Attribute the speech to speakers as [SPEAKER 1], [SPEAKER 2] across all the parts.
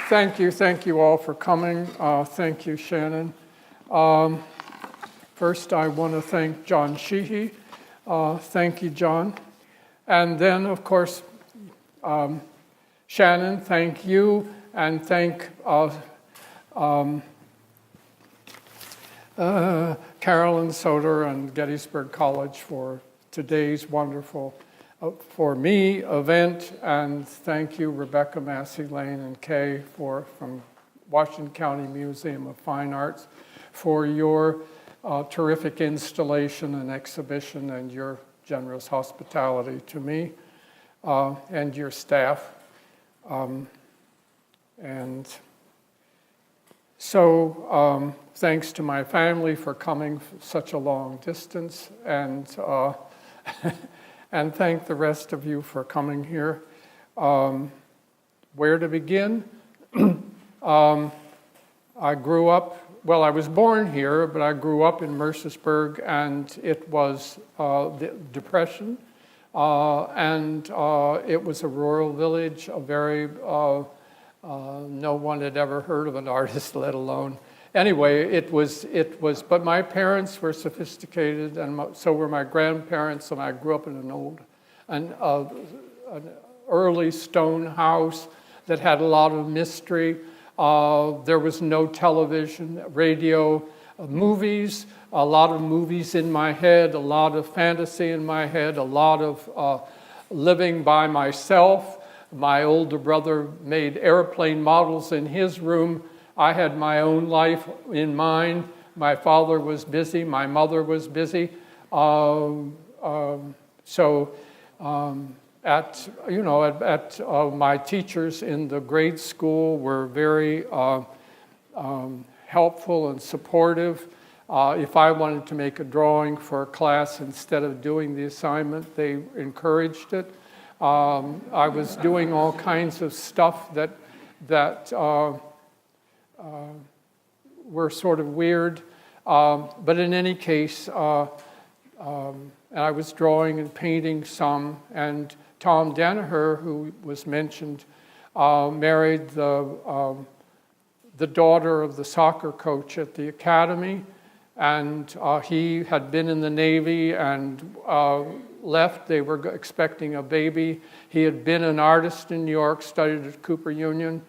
[SPEAKER 1] Thank you all for coming. Thank you, Shannon. First, I want to thank John Sheehy. Thank you, John. And then, of course, Shannon, thank you, and thank Carolyn Soder and Gettysburg College for today's wonderful, for me, event. And thank you, Rebecca Massey Lane and Kay from Washington County Museum of Fine Arts for your terrific installation and exhibition and your generous hospitality to me and your staff. And so thanks to my family for coming such a long distance, and and thank the rest of you for coming here. Where to begin? I grew up, well, I was born here, but I grew up in Mercersburg, and it was the Depression, and it was a rural village, a very, no one had ever heard of an artist, let alone. Anyway, it was, but my parents were sophisticated, and so were my grandparents, and I grew up in an early stone house that had a lot of mystery. There was no television, radio, movies, a lot of movies in my head, a lot of fantasy in my head, a lot of living by myself. My older brother made airplane models in his room. I had my own life in mine. My father was busy. My mother was busy. My teachers in the grade school were very helpful and supportive. If I wanted to make a drawing for a class instead of doing the assignment, they encouraged it. I was doing all kinds of stuff that were sort of weird. But in any case, and I was drawing and painting some, and Tom Danaher, who was mentioned, married the daughter of the soccer coach at the academy, and he had been in the Navy and left. They were expecting a baby. He had been an artist in New York, studied at Cooper Union,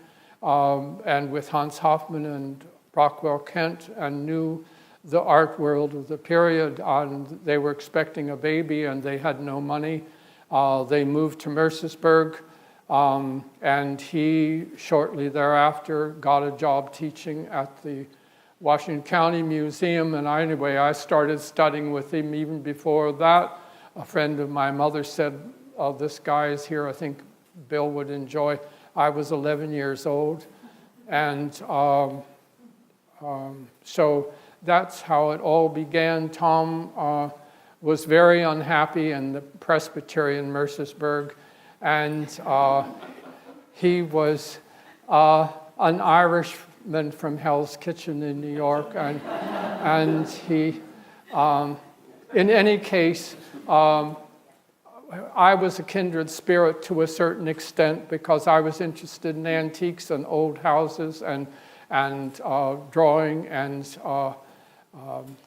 [SPEAKER 1] and with Hans Hofmann and Rockwell Kent, and knew the art world of the period. And they were expecting a baby, and they had no money. They moved to Mercersburg, and he shortly thereafter got a job teaching at the Washington County Museum. And I started studying with him even before that. A friend of my mother said, this guy is here, I think Bill would enjoy. I was 11 years old. And so that's how it all began. Tom was very unhappy in the Presbyterian Mercersburg, and he was an Irishman from Hell's Kitchen in New York, and he, in any case, I was a kindred spirit to a certain extent because I was interested in antiques and old houses and drawing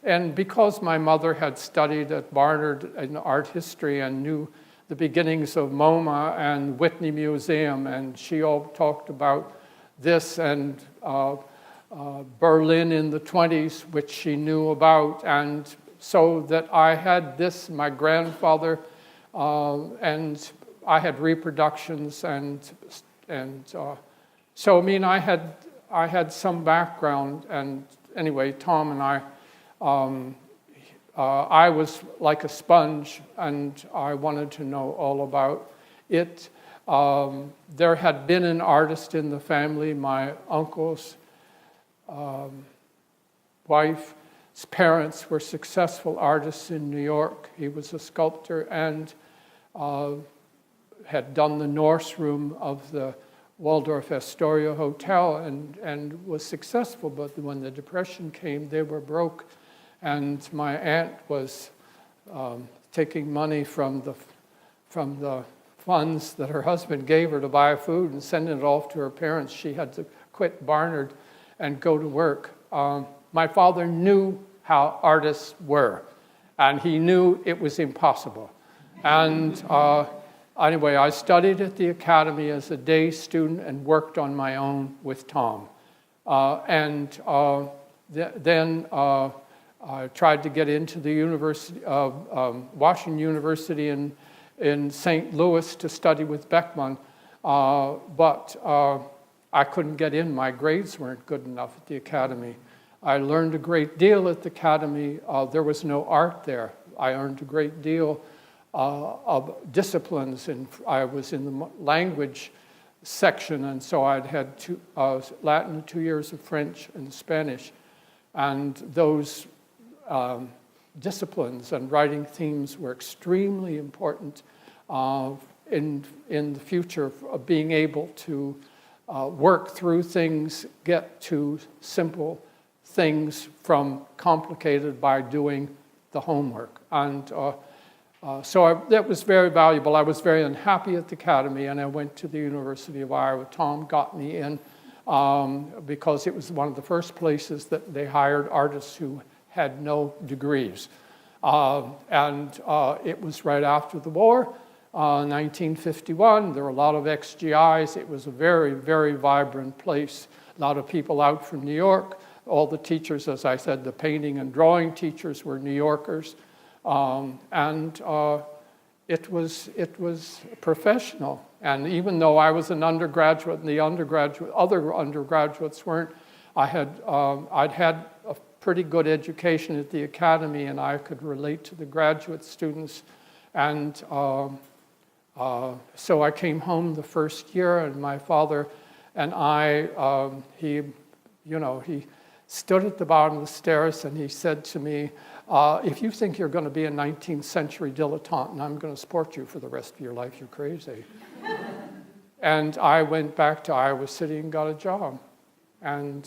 [SPEAKER 1] and because my mother had studied at Barnard in art history and knew the beginnings of MoMA and Whitney Museum, and she all talked about this and Berlin in the 20s, which she knew about, and so that I had this, my grandfather, and I had reproductions, and so I mean I had some background, and anyway, Tom and I was like a sponge, and I wanted to know all about it. There had been an artist in the family. My uncle's wife's parents were successful artists in New York. He was a sculptor and had done the Norse Room of the Waldorf Astoria Hotel and was successful, but when the Depression came, they were broke. And my aunt was taking money from the funds that her husband gave her to buy food and sending it off to her parents. She had to quit Barnard and go to work. My father knew how artists were, and he knew it was impossible. And anyway, I studied at the academy as a day student and worked on my own with Tom. Then I tried to get into the University of Washington University in St. Louis to study with Beckman, but I couldn't get in. My grades weren't good enough at the academy. I learned a great deal at the academy. There was no art there. I learned a great deal of disciplines, and I was in the language section, and so I'd had Latin, 2 years of French and Spanish, and those disciplines and writing themes were extremely important in the future of being able to work through things, get to simple things from complicated by doing the homework. And so that was very valuable. I was very unhappy at the academy, and I went to the University of Iowa. Tom got me in because it was one of the first places that they hired artists who had no degrees. It was right after the war, 1951. There were a lot of XGIs. It was a very, very vibrant place. A lot of people out from New York. All the teachers, as I said, the painting and drawing teachers were New Yorkers. It was professional. And even though I was an undergraduate and the other undergraduates weren't, I'd had a pretty good education at the academy, and I could relate to the graduate students. And so I came home the first year, and my father and I, he stood at the bottom of the stairs, and he said to me, if you think you're going to be a 19th century dilettante and I'm going to support you for the rest of your life, you're crazy. And I went back to Iowa City and got a job. And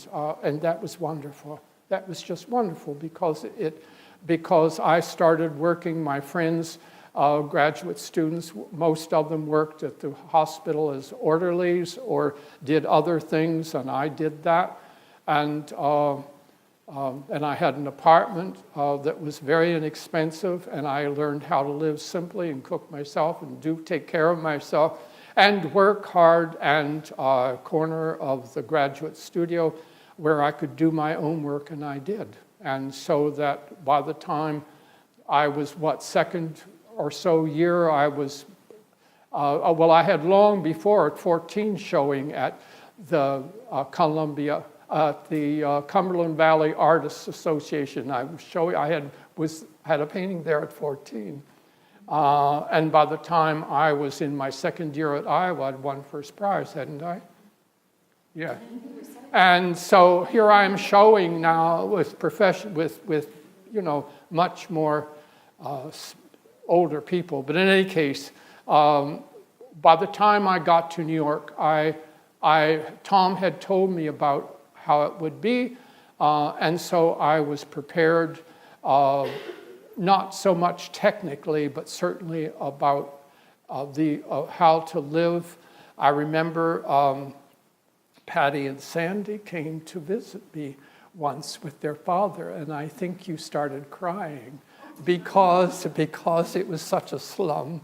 [SPEAKER 1] that was wonderful. That was just wonderful because I started working. My friends, graduate students, most of them worked at the hospital as orderlies or did other things, and I did that. And I had an apartment that was very inexpensive, and I learned how to live simply and cook myself and take care of myself and work hard, and a corner of the graduate studio where I could do my own work, and I did. And so that by the time I was, second or so year, I was, I had long before at 14 showing at the Columbia, the Cumberland Valley Artists Association. I was showing. I had a painting there at 14, and by the time I was in my second year at Iowa, I'd won first prize, hadn't I? Yeah. And so here I am showing now with much more older people. But in any case, by the time I got to New York, Tom had told me about how it would be, and so I was prepared, not so much technically, but certainly about how to live. I remember Patty and Sandy came to visit me once with their father, and I think you started crying because it was such a slum.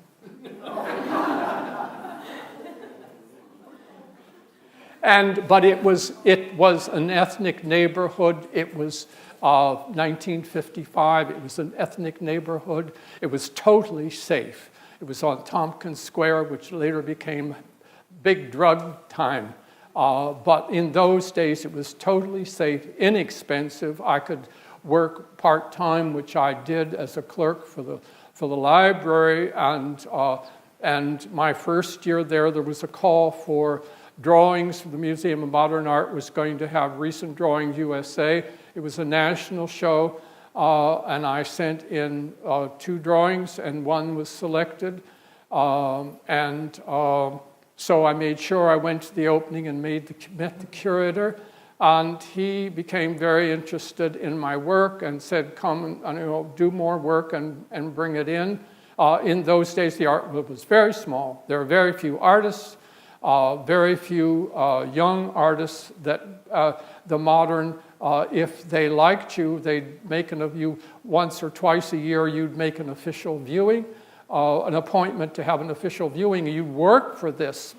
[SPEAKER 1] But it was an ethnic neighborhood. It was 1955. It was an ethnic neighborhood. It was totally safe. It was on Tompkins Square, which later became big drug time. But in those days, it was totally safe, inexpensive. I could work part-time, which I did as a clerk for the library. And my first year there was a call for drawings. The Museum of Modern Art was going to have Recent Drawing USA. It was a national show, and I sent in 2 drawings, and one was selected. So I made sure I went to the opening and met the curator, and he became very interested in my work and said, come and do more work and bring it in. In those days, the art was very small. There were very few artists. Very few young artists that the modern, if they liked you, they'd make you once or twice a year, you'd make an official viewing, an appointment to have an official viewing. You'd work for this,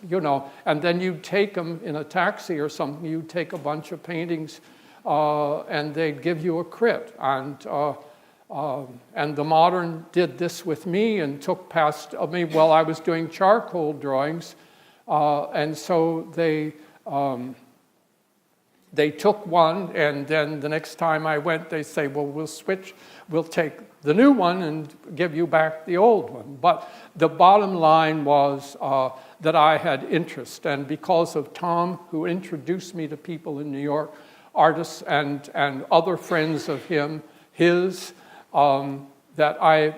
[SPEAKER 1] and then you'd take them in a taxi or something. You'd take a bunch of paintings and they'd give you a crit. And the modern did this with me and took past me while I was doing charcoal drawings. And so they took one, and then the next time I went, they say, well, we'll switch. We'll take the new one and give you back the old one. But the bottom line was that I had interest. And because of Tom, who introduced me to people in New York, artists and other friends of his, that I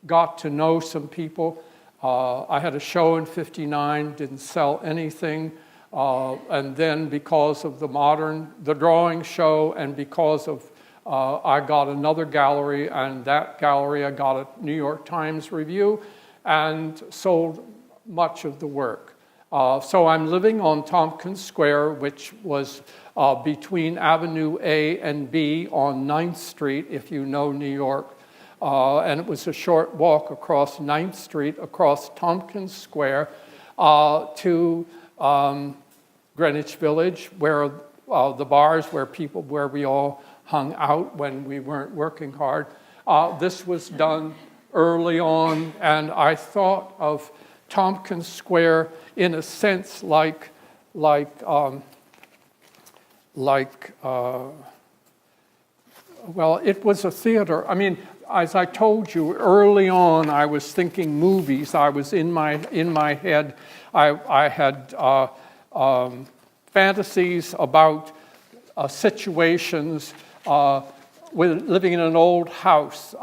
[SPEAKER 1] got to know some people. I had a show in '59, didn't sell anything. And then because of the drawing show, and because of I got another gallery, and that gallery I got a New York Times review and sold much of the work. So I'm living on Tompkins Square, which was between Avenue A and B on 9th Street, if you know New York. And it was a short walk across 9th Street, across Tompkins Square, to Greenwich Village, where the bars where we all hung out when we weren't working hard. This was done early on, and I thought of Tompkins Square in a sense like it was a theater. I mean, as I told you early on, I was thinking movies. I was in my head. I had fantasies about situations with living in an old house,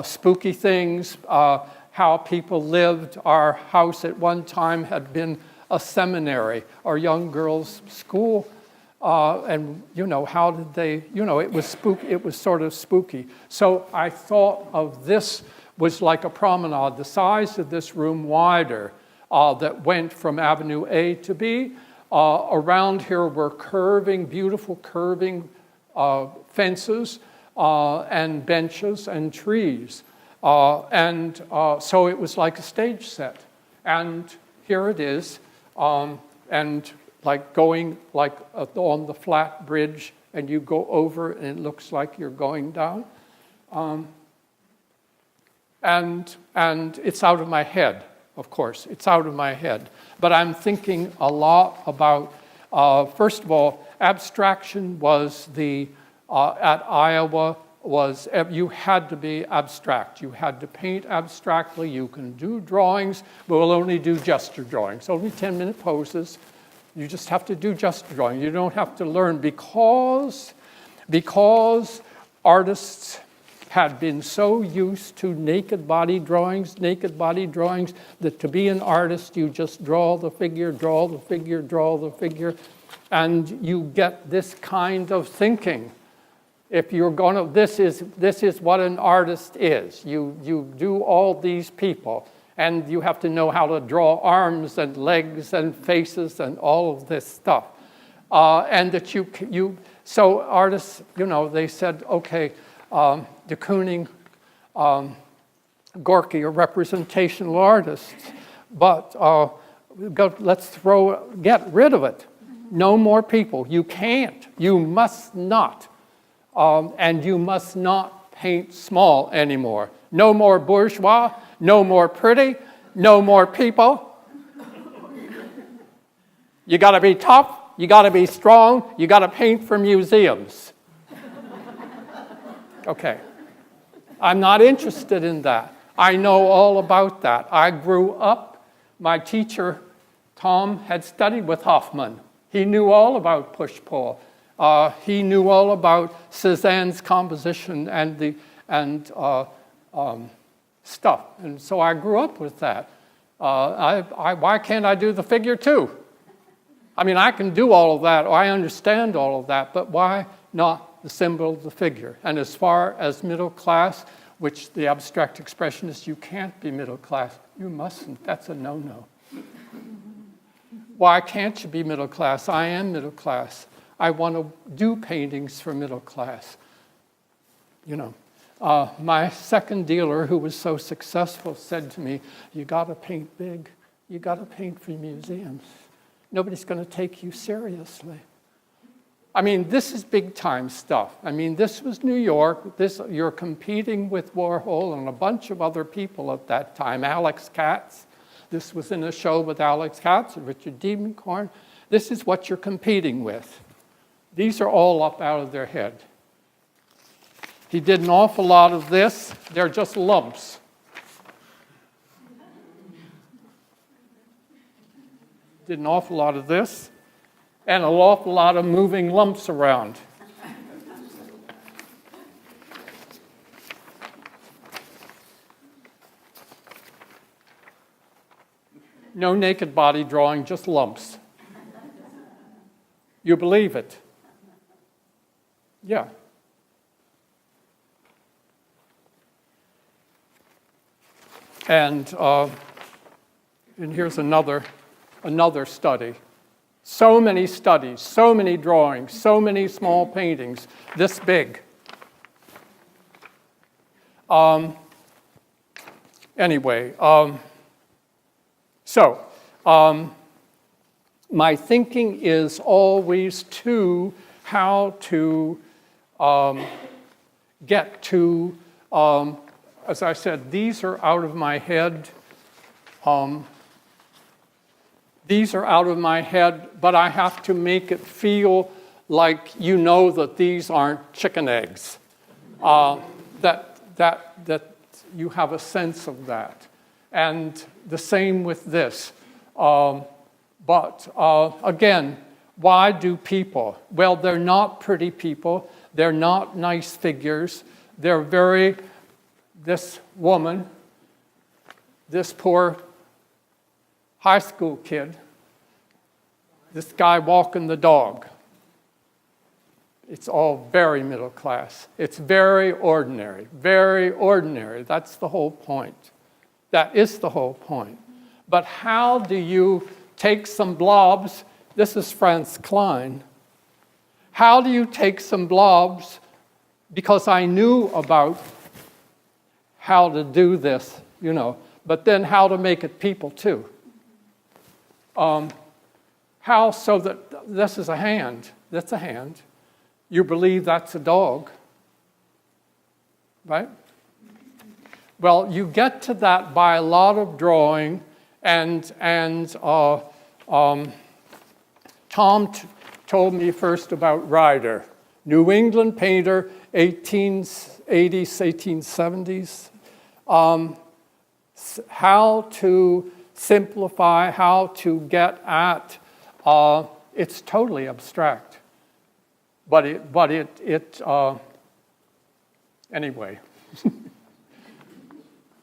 [SPEAKER 1] spooky things, how people lived. Our house at one time had been a seminary, or young girls' school. And how did they? It was spooky. It was sort of spooky. So I thought of this was like a promenade, the size of this room wider, that went from Avenue A to B. Around here were beautiful curving fences and benches and trees, and so it was like a stage set. And here it is, and like going on the flat bridge, and you go over and it looks like you're going down. And it's out of my head, of course. It's out of my head. But I'm thinking a lot about, first of all, abstraction was at Iowa, you had to be abstract. You had to paint abstractly. You can do drawings, but we'll only do gesture drawings. Only 10-minute poses. You just have to do gesture drawing. You don't have to learn because artists had been so used to naked body drawings, that to be an artist, you just draw the figure, and you get this kind of thinking. If you're going to, this is what an artist is. You do all these people. And you have to know how to draw arms and legs and faces and all of this stuff. And that so artists, they said, okay, de Kooning, Gorky are representational artists, but get rid of it. No more people. You can't. You must not. And you must not paint small anymore. No more bourgeois. No more pretty, no more people. You got to be tough, you got to be strong, you got to paint for museums. Okay. I'm not interested in that. I know all about that. I grew up, my teacher, Tom, had studied with Hoffman. He knew all about push-pull. He knew all about Cézanne's composition and stuff. And so I grew up with that. Why can't I do the figure too? I mean, I can do all of that, or I understand all of that, but why not the symbol of the figure? And as far as middle class, which the abstract expressionist, you can't be middle class. You mustn't. That's a no-no. Why can't you be middle class? I am middle class. I want to do paintings for middle class. You know, my second dealer, who was so successful, said to me, you got to paint big. You got to paint for museums. Nobody's going to take you seriously. I mean, this is big time stuff. I mean, this was New York. You're competing with Warhol and a bunch of other people at that time. Alex Katz. This was in a show with Alex Katz and Richard Diebenkorn. This is what you're competing with. These are all up out of their head. He did an awful lot of this. They're just lumps. Did an awful lot of this, and an awful lot of moving lumps around. No naked body drawing, just lumps. You believe it? Yeah. And here's another study. So many studies, so many drawings, so many small paintings, this big. My thinking is always to how to get to, as I said, these are out of my head. These are out of my head, but I have to make it feel like you know that these aren't chicken eggs. That you have a sense of that. And the same with this. Again, why do people? Well, they're not pretty people. They're not nice figures. They're this woman, this poor high school kid, this guy walking the dog. It's all very middle class. It's very ordinary, very ordinary. That's the whole point. That is the whole point. But how do you take some blobs? This is Franz Klein. How do you take some blobs? Because I knew about how to do this, but then how to make it people too. How so that this is a hand, that's a hand. You believe that's a dog, right? Well, you get to that by a lot of drawing, and Tom told me first about Ryder, New England painter, 1880s, 1870s. How to simplify, how to get at, it's totally abstract. But anyway.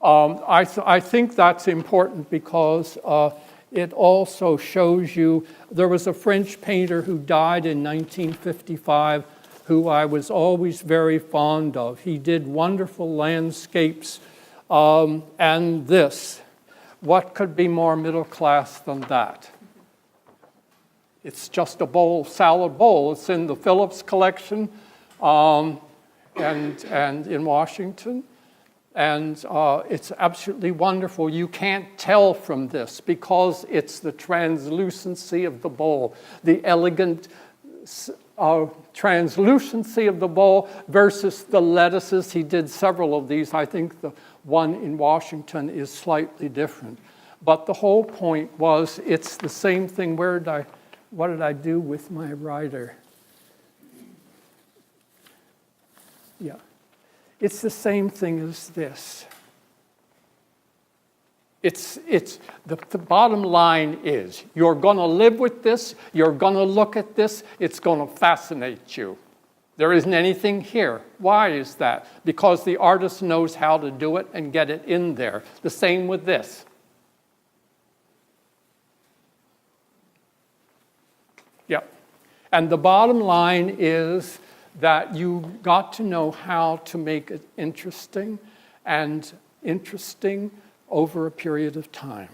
[SPEAKER 1] I think that's important because it also shows you, there was a French painter who died in 1955 who I was always very fond of. He did wonderful landscapes, and this. What could be more middle class than that? It's just a bowl, salad bowl. It's in the Phillips collection and in Washington. And it's absolutely wonderful. You can't tell from this because it's the translucency of the bowl, the elegant translucency of the bowl versus the lettuces. He did several of these. I think the one in Washington is slightly different. But the whole point was it's the same thing. What did I do with my writer? Yeah. It's the same thing as this. The bottom line is you're going to live with this, you're going to look at this, it's going to fascinate you. There isn't anything here. Why is that? Because the artist knows how to do it and get it in there. The same with this. Yeah. And the bottom line is that you got to know how to make it interesting and interesting over a period of time.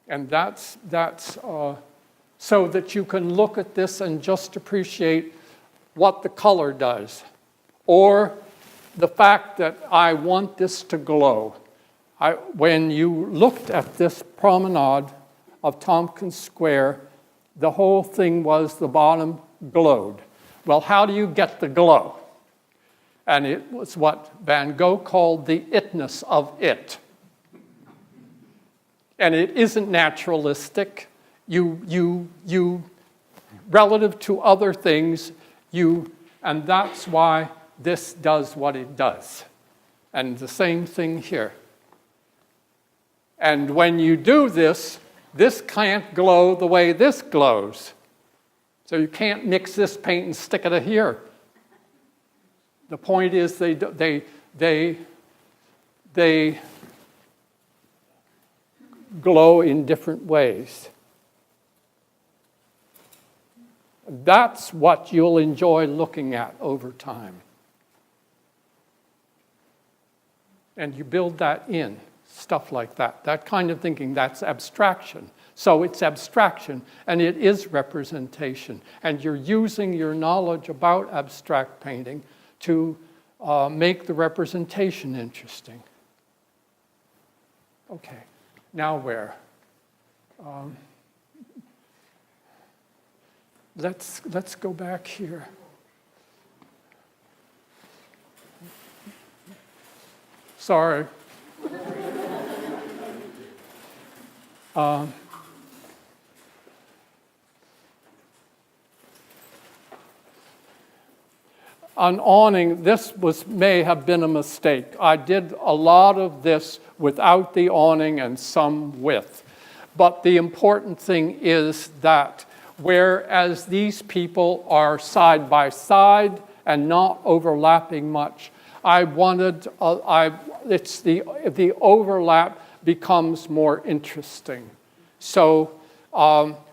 [SPEAKER 1] And that's so that you can look at this and just appreciate what the color does, or the fact that I want this to glow. When you looked at this promenade of Tompkins Square, the whole thing was the bottom glowed. Well, how do you get the glow? And it was what Van Gogh called the itness of it. And it isn't naturalistic. You relative to other things, and that's why this does what it does. And the same thing here. And when you do this, this can't glow the way this glows. So you can't mix this paint and stick it here. The point is they glow in different ways. That's what you'll enjoy looking at over time. And you build that in, stuff like that. That kind of thinking, that's abstraction. So it's abstraction, and it is representation. And you're using your knowledge about abstract painting to make the representation interesting. Okay, now where? Let's go back here. Sorry. An awning, this may have been a mistake. I did a lot of this without the awning and some with. But the important thing is that whereas these people are side by side and not overlapping much, I wanted, the overlap becomes more interesting. So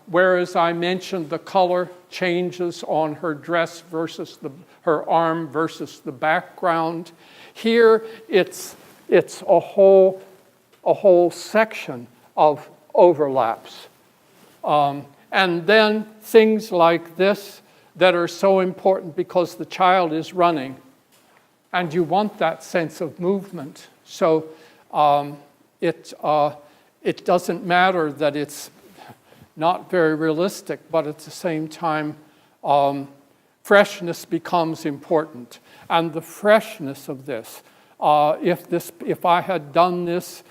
[SPEAKER 1] whereas I mentioned the color changes on her dress versus her arm versus the background, here it's a whole section of overlaps. And then things like this that are so important because the child is running and you want that sense of movement. So it doesn't matter that it's not very realistic, but at the same time, freshness becomes important. And the freshness of this, if I had done this,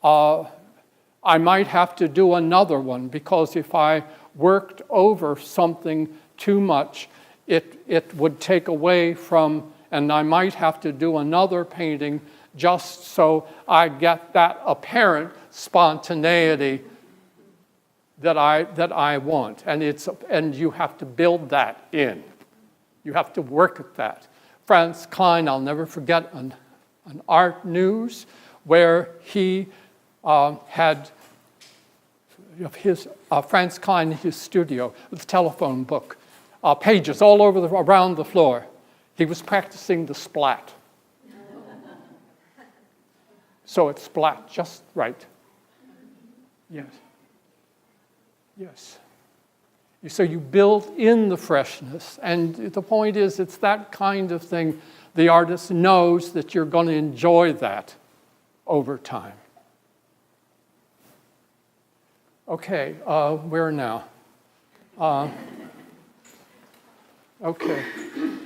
[SPEAKER 1] I might have to do another one, because if I worked over something too much, it would take away from, and I might have to do another painting just so I get that apparent spontaneity that I want. And you have to build that in. You have to work at that. Franz Klein, I'll never forget an art news where he had Franz Klein in his studio with a telephone book, pages all over around the floor. He was practicing the splat. So it splat just right. Yes. Yes. So you build in the freshness, and the point is, it's that kind of thing. The artist knows that you're going to enjoy that over time. Okay, where now? Okay.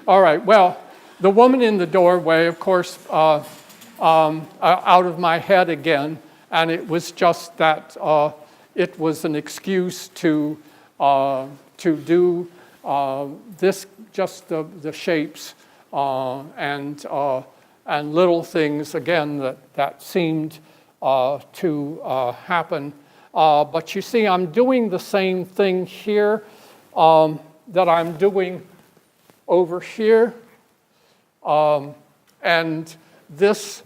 [SPEAKER 1] All right, well, the woman in the doorway, of course, out of my head again, and it was just that it was an excuse to do this, just the shapes and little things, again, that seemed to happen. But you see, I'm doing the same thing here that I'm doing over here. And this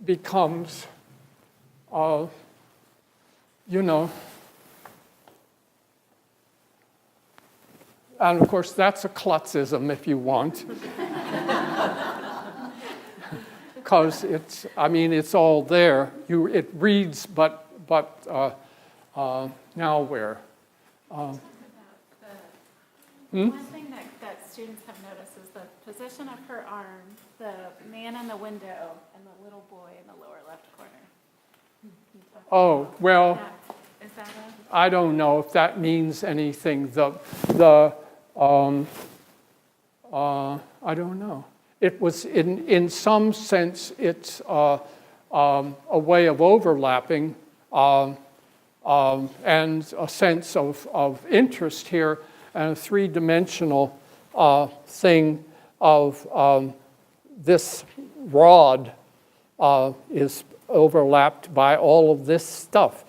[SPEAKER 1] becomes, and of course, that's a Clutzism if you want. Because it's all there. It reads, but but now where?
[SPEAKER 2] One thing that students have noticed is the position of her arm, the man in the window, and the little boy in the lower left corner.
[SPEAKER 1] Oh, well,
[SPEAKER 2] Is that
[SPEAKER 1] I don't know if that means anything. I don't know. It was, in some sense, it's a way of overlapping and a sense of interest here, and a three-dimensional thing of this rod is overlapped by all of this stuff.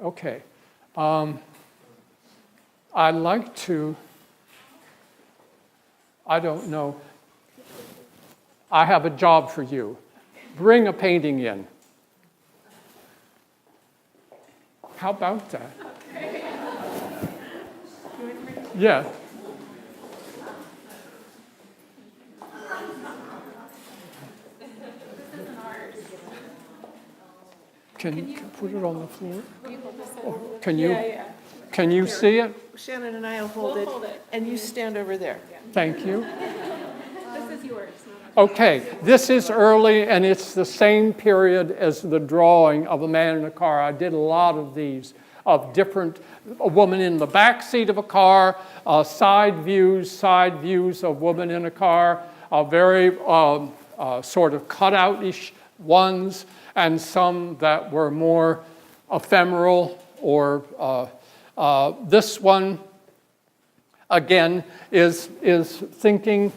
[SPEAKER 1] Okay. I'd like to, I don't know, I have a job for you. Bring a painting in. How about that?
[SPEAKER 2] Okay.
[SPEAKER 1] Yeah. Can you put it on the floor? Can you?
[SPEAKER 2] Yeah.
[SPEAKER 1] Can you see it?
[SPEAKER 3] Shannon and I will hold
[SPEAKER 2] We'll
[SPEAKER 3] it,
[SPEAKER 2] hold it.
[SPEAKER 3] and you stand over there.
[SPEAKER 1] Thank you.
[SPEAKER 2] This is yours.
[SPEAKER 1] Okay, this is early, and it's the same period as the drawing of a man in a car. I did a lot of these, of different, a woman in the back seat of a car, side views of woman in a car, very sort of cutout-ish ones, and some that were more ephemeral, or this one, again, is thinking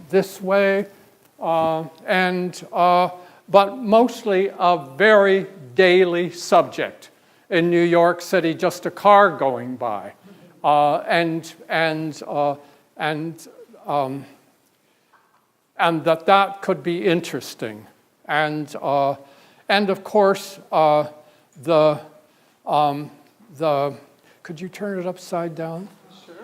[SPEAKER 1] this way, but mostly a very daily subject. In New York City, just a car going by, and that could be interesting, and of course the could you turn it upside down?
[SPEAKER 3] Sure.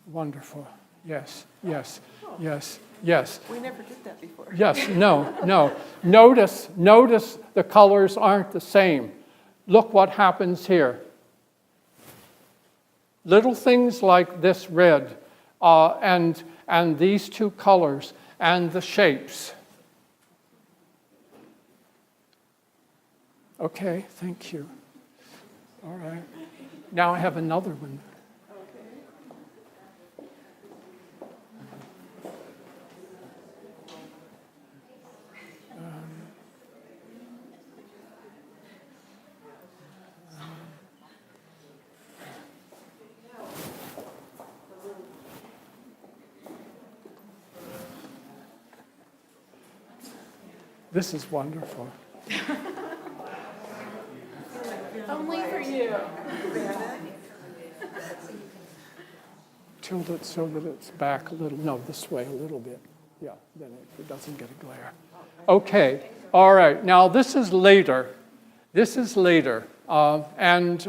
[SPEAKER 1] Wonderful. Yes, yes, yes, yes.
[SPEAKER 3] We never did that before.
[SPEAKER 1] Yes, no. Notice the colors aren't the same. Look what happens here. Little things like this red and these two colors and the shapes. Okay, thank you. All right. Now I have another one. This is wonderful.
[SPEAKER 2] Only for you.
[SPEAKER 1] Tilt it so that it's back a little. No, this way a little bit. Yeah, then it doesn't get a glare. Okay, all right. Now this is later. And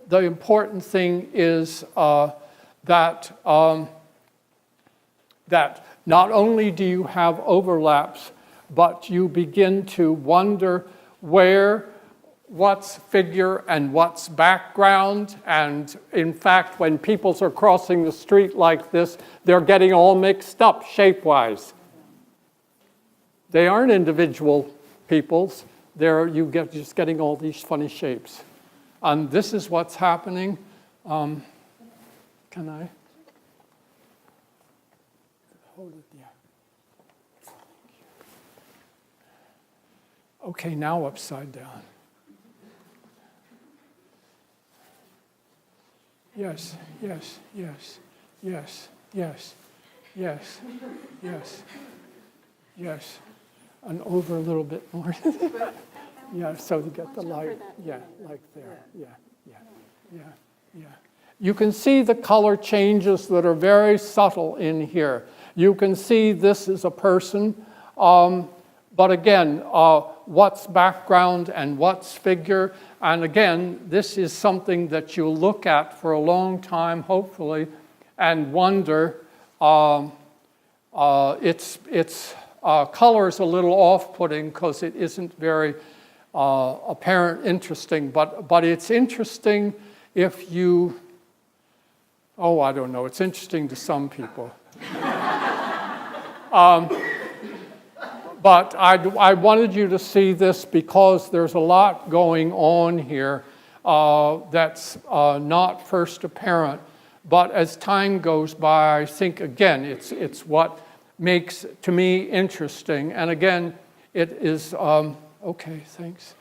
[SPEAKER 1] the important thing is that not only do you have overlaps, but you begin to wonder what's figure and what's background. And in fact, when people are crossing the street like this, they're getting all mixed up shape-wise. They aren't individual peoples. Just getting all these funny shapes. And this is what's happening. Can I? Hold it there. Okay, now upside down. Yes. And over a little bit more. Yeah, so you get the light. Yeah, like there. Yeah. You can see the color changes that are very subtle in here. You can see this is a person, But again, what's background and what's figure? And again, this is something that you'll look at for a long time, hopefully, and wonder. Its color is a little off-putting because it isn't very apparent, interesting. But it's interesting if you, I don't know, it's interesting to some people. But I wanted you to see this because there's a lot going on here that's not first apparent. But as time goes by, I think, again, it's what makes, to me, interesting. And again, it is, okay, thanks.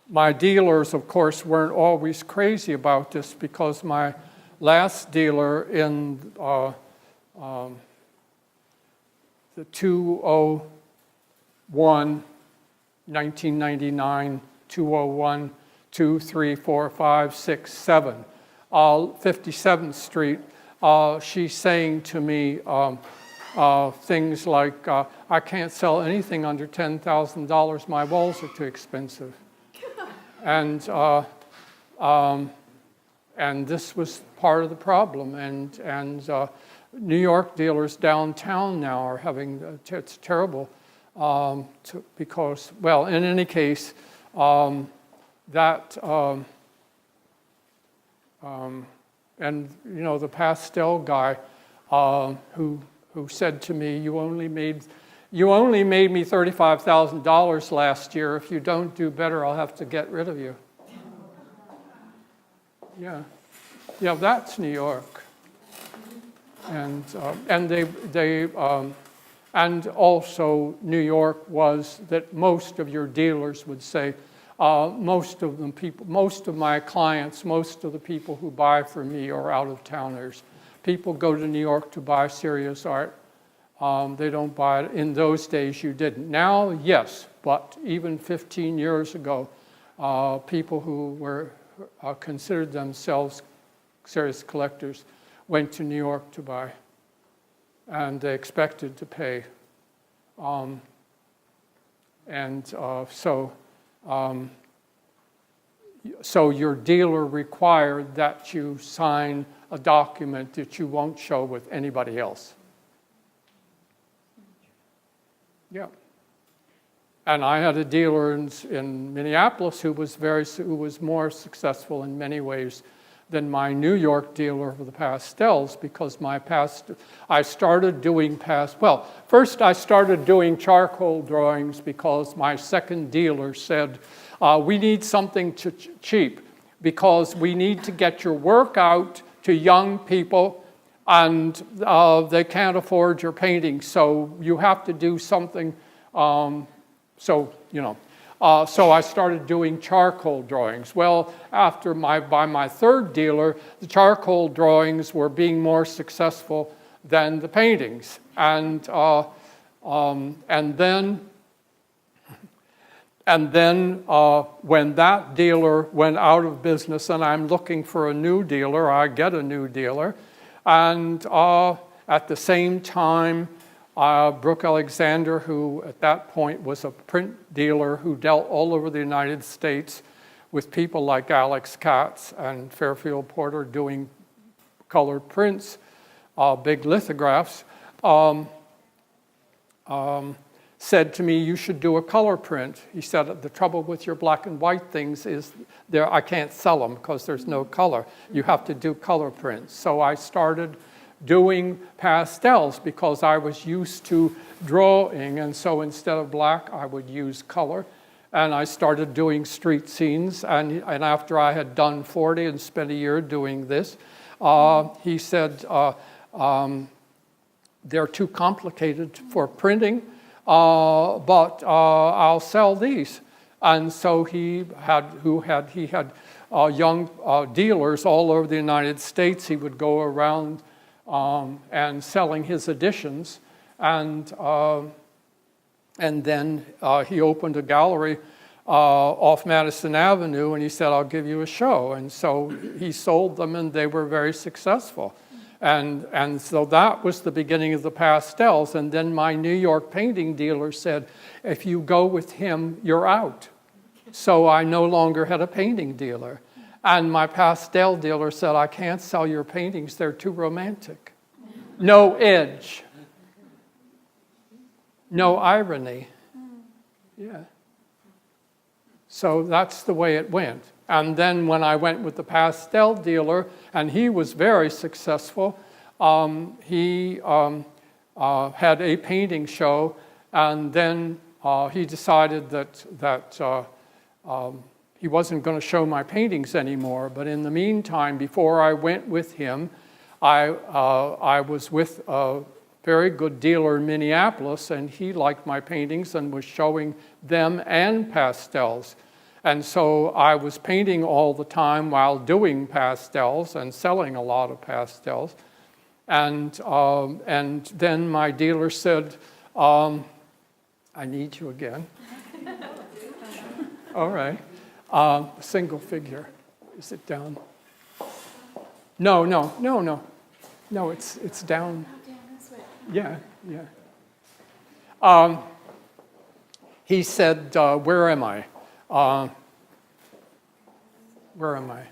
[SPEAKER 1] My dealers, of course, weren't always crazy about this because my last dealer in the 201, 1999, 201, 2, 3, 4, 5, 6, 7, 57th Street, she's saying to me things like, I can't sell anything under $10,000. My walls are too expensive. And this was part of the problem. And New York dealers downtown now are having, it's terrible because, well, in any case, and you know, the pastel guy who said to me, you only made me $35,000 last year. If you don't do better, I'll have to get rid of you. Yeah, that's New York. And and also New York was that most of your dealers would say, most of my clients, most of the people who buy from me are out of towners. People go to New York to buy serious art. They don't buy it. In those days, you didn't. Now, yes, but even 15 years ago, people who were considered themselves serious collectors went to New York to buy, and they expected to pay. So your dealer required that you sign a document that you won't show with anybody else. Yeah. And I had a dealer in Minneapolis who was more successful in many ways than my New York dealer for the pastels, because I started doing first I started doing charcoal drawings because my second dealer said, we need something cheap because we need to get your work out to young people and they can't afford your paintings, so you have to do something. So I started doing charcoal drawings. Well, by my third dealer, the charcoal drawings were being more successful than the paintings, and then when that dealer went out of business and I'm looking for a new dealer, I get a new dealer. And at the same time, Brooke Alexander, who at that point was a print dealer who dealt all over the United States with people like Alex Katz and Fairfield Porter doing colored prints, big lithographs, said to me, you should do a color print. He said, the trouble with your black and white things is I can't sell them because there's no color. You have to do color prints. So I started doing pastels because I was used to drawing, and so instead of black, I would use color. And I started doing street scenes, and after I had done 40 and spent a year doing this, he said, they're too complicated for printing, but I'll sell these. And so he had young dealers all over the United States. He would go around and selling his editions, and then he opened a gallery off Madison Avenue, and he said, I'll give you a show. And so he sold them, and they were very successful. And so that was the beginning of the pastels. And then my New York painting dealer said, if you go with him, you're out. So I no longer had a painting dealer. And my pastel dealer said, I can't sell your paintings, they're too romantic. No edge. No irony. Yeah. So that's the way it went. And then when I went with the pastel dealer, and he was very successful, he had a painting show, and then he decided that he wasn't going to show my paintings anymore. But in the meantime, before I went with him, I was with a very good dealer in Minneapolis, and he liked my paintings and was showing them and pastels. And so I was painting all the time while doing pastels and selling a lot of pastels. And then my dealer said, I need you again. All right. Single figure. Is it down? No, it's down. Yeah. He said, where am I? Where am I?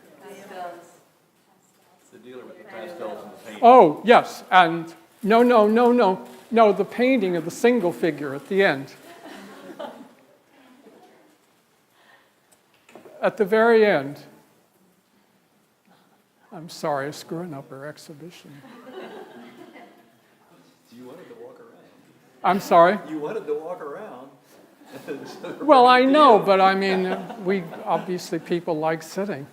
[SPEAKER 4] The dealer with the pastels and the paint.
[SPEAKER 1] Oh, yes. And no, the painting of the single figure at the end. At the very end. I'm sorry, screwing up our exhibition.
[SPEAKER 4] You wanted to walk around.
[SPEAKER 1] I'm sorry?
[SPEAKER 4] You wanted to walk around.
[SPEAKER 1] Well, I know, but I mean, we obviously people like sitting.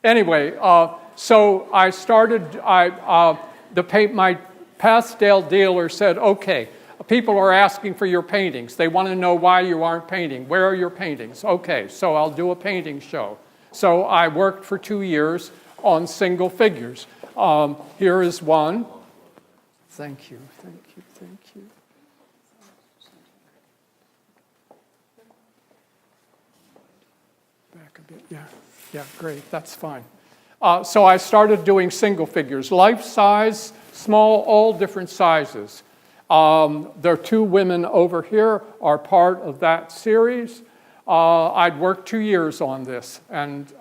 [SPEAKER 1] Anyway, so I started. My pastel dealer said, "Okay, people are asking for your paintings. They want to know why you aren't painting. Where are your paintings?" Okay, so I'll do a painting show. So I worked for 2 years on single figures. Here is one. Thank you. Back a bit, yeah, great, that's fine. So I started doing single figures, life size, small, all different sizes. There are 2 women over here are part of that series. I'd worked 2 years on this, and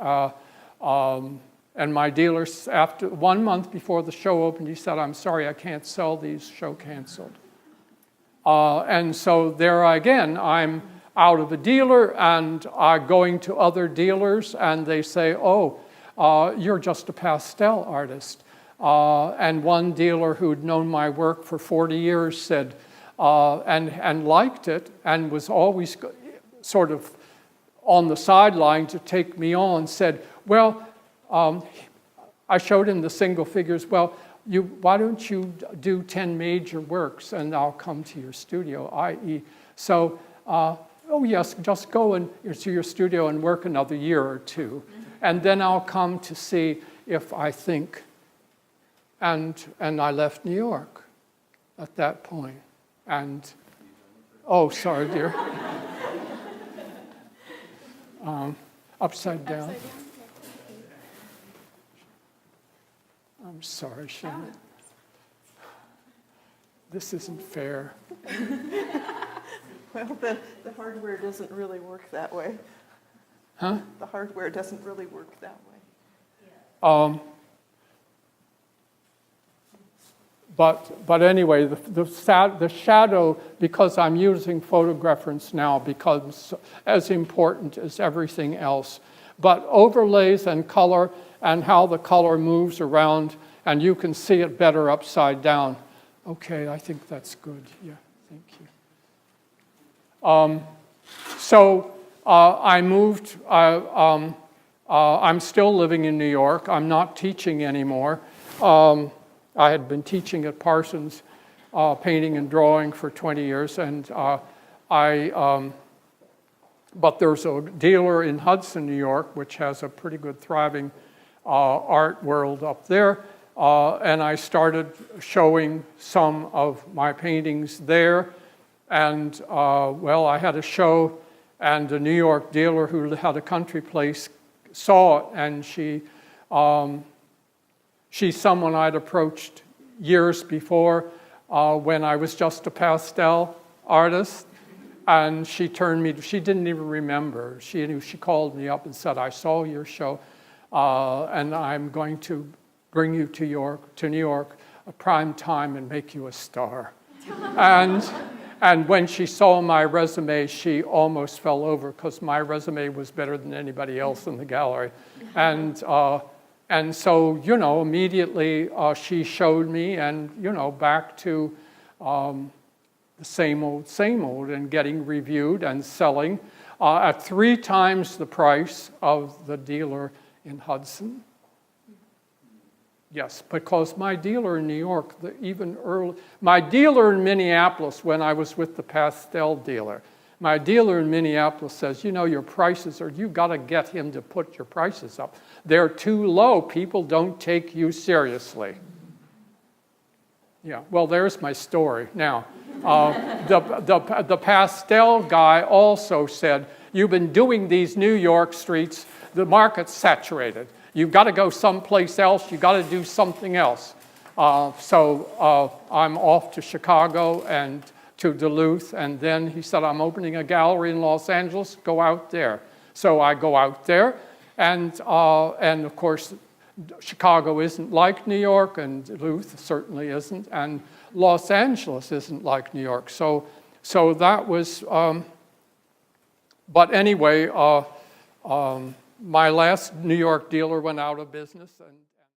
[SPEAKER 1] my dealer, after 1 month before the show opened, he said, "I'm sorry, I can't sell these, show canceled." And so there again, I'm out of a dealer and going to other dealers, and they say, "Oh, you're just a pastel artist." And one dealer who'd known my work for 40 years said, and liked it, and was always sort of on the sideline to take me on, said, "Well," I showed him the single figures. "Well, why don't you do 10 major works and I'll come to your studio," i.e. So, "Oh yes, just go to your studio and work another year or 2. And then I'll come to see if I think." And I left New York at that point. And, oh, sorry, dear. Upside down. I'm sorry, Shannon. This isn't fair.
[SPEAKER 3] Well, the hardware doesn't really work that way.
[SPEAKER 1] Huh?
[SPEAKER 3] The hardware doesn't really work that way.
[SPEAKER 1] But anyway, the shadow, because I'm using photo reference now, becomes as important as everything else. But overlays and color and how the color moves around, and you can see it better upside down. Okay, I think that's good. Yeah, thank you. So I moved. I'm still living in New York. I'm not teaching anymore. I had been teaching at Parsons, painting and drawing for 20 years, and but there's a dealer in Hudson, New York, which has a pretty good thriving art world up there, and I started showing some of my paintings there, and well, I had a show And a New York dealer who had a country place saw it, and she's someone I'd approached years before when I was just a pastel artist. And she didn't even remember. She called me up and said, I saw your show, and I'm going to bring you to New York, a prime time, and make you a star. And when she saw my resume, she almost fell over because my resume was better than anybody else in the gallery. And so, immediately she showed me, and, back to the same old, and getting reviewed and selling at 3 times the price of the dealer in Hudson. Yes, because my dealer in New York, my dealer in Minneapolis, when I was with the pastel dealer, my dealer in Minneapolis says, your prices you've got to get him to put your prices up. They're too low. People don't take you seriously. Yeah, well, there's my story. Now, the pastel guy also said, you've been doing these New York streets, the market's saturated. You've got to go someplace else. You've got to do something else. So I'm off to Chicago and to Duluth. And then he said, I'm opening a gallery in Los Angeles. Go out there. So I go out there. And of course, Chicago isn't like New York, and Duluth certainly isn't. And Los Angeles isn't like New York. So that was... but anyway... my last New York dealer went out of business, and